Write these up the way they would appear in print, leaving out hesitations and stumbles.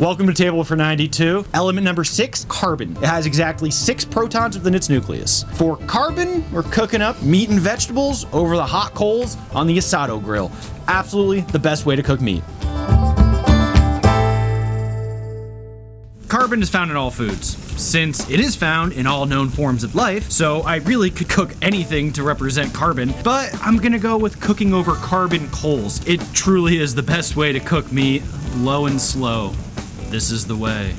Welcome to Table for 92. Element number 6, carbon. It has exactly 6 protons within its nucleus. For carbon, we're cooking up meat and vegetables over the hot coals on the asado grill. Absolutely the best way to cook meat. Carbon is found in all foods, since it is found in all known forms of life, so I really could cook anything to represent carbon, but I'm gonna go with cooking over carbon coals. It truly is the best way to cook meat, low and slow. This is the way.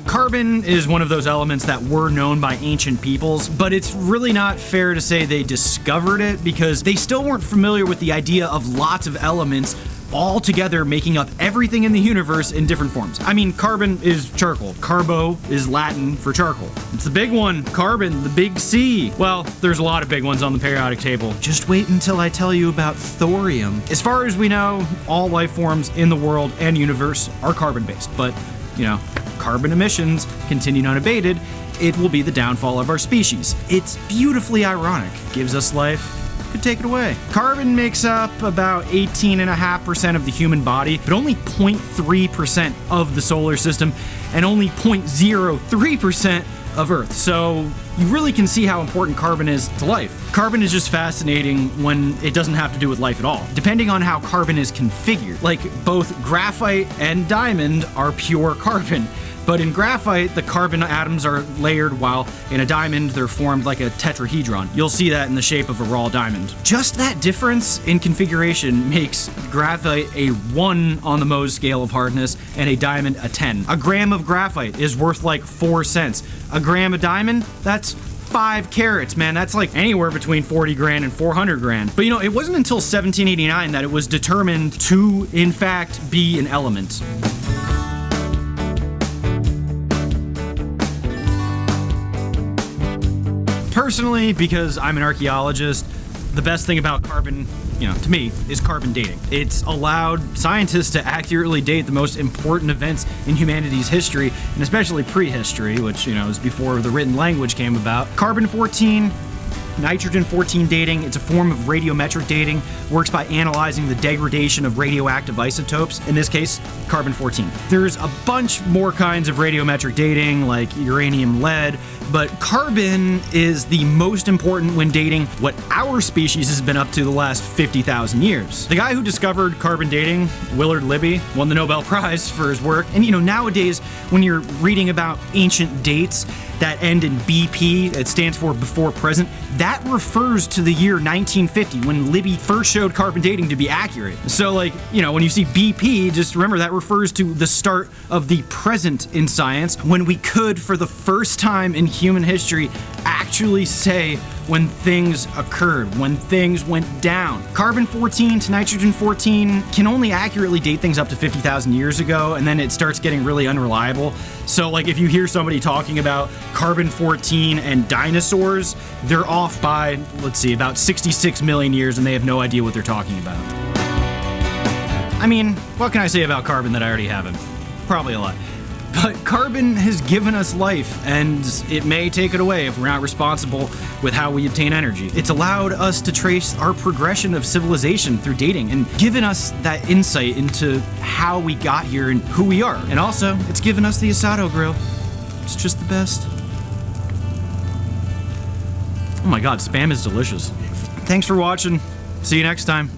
Carbon is one of those elements that were known by ancient peoples, but it's really not fair to say they discovered it because they still weren't familiar with the idea of lots of elements all together making up everything in the universe in different forms. I mean, carbon is charcoal. Carbo is Latin for charcoal. It's the big one, carbon, the big C. Well, there's a lot of big ones on the periodic table. Just wait until I tell you about thorium. As far as we know, all life forms in the world and universe are carbon-based, but, you know, carbon emissions continued unabated, it will be the downfall of our species. It's beautifully ironic. Gives us life, could take it away. Carbon makes up about 18.5% of the human body, but only 0.3% of the solar system, and only 0.03% of Earth. So you really can see how important carbon is to life. Carbon is just fascinating when it doesn't have to do with life at all, depending on how carbon is configured. Like, both graphite and diamond are pure carbon. But in graphite, the carbon atoms are layered, while in a diamond, they're formed like a tetrahedron. You'll see that in the shape of a raw diamond. Just that difference in configuration makes graphite a 1 on the Mohs scale of hardness and a diamond a 10. A gram of graphite is worth like 4 cents. A gram of diamond, that's 5 carats, man. That's like anywhere between 40 grand and 400 grand. But you know, it wasn't until 1789 that it was determined to, in fact, be an element. Personally, because I'm an archaeologist, the best thing about carbon, you know, to me, is carbon dating. It's allowed scientists to accurately date the most important events in humanity's history, and especially prehistory, which, you know, is before the written language came about. Carbon-14, nitrogen-14 dating, it's a form of radiometric dating, works by analyzing the degradation of radioactive isotopes, in this case, carbon-14. There's a bunch more kinds of radiometric dating, like uranium-lead, but carbon is the most important when dating what our species has been up to the last 50,000 years. The guy who discovered carbon dating, Willard Libby, won the Nobel Prize for his work. And you know, nowadays, when you're reading about ancient dates that end in BP, it stands for before present, that refers to the year 1950, when Libby first showed carbon dating to be accurate. So, like, you know, when you see BP, just remember that refers to the start of the present in science, when we could, for the first time in human history, actually say when things occurred, when things went down. Carbon-14 to nitrogen-14 can only accurately date things up to 50,000 years ago, and then it starts getting really unreliable. So, like, if you hear somebody talking about carbon-14 and dinosaurs, they're off by, let's see, about 66 million years, and they have no idea what they're talking about. I mean, what can I say about carbon that I already haven't? Probably a lot. But carbon has given us life, and it may take it away if we're not responsible with how we obtain energy. It's allowed us to trace our progression of civilization through dating, and given us that insight into how we got here and who we are. And also, it's given us the asado grill. It's just the best. Oh my god, Spam is delicious. Thanks for watching. See you next time.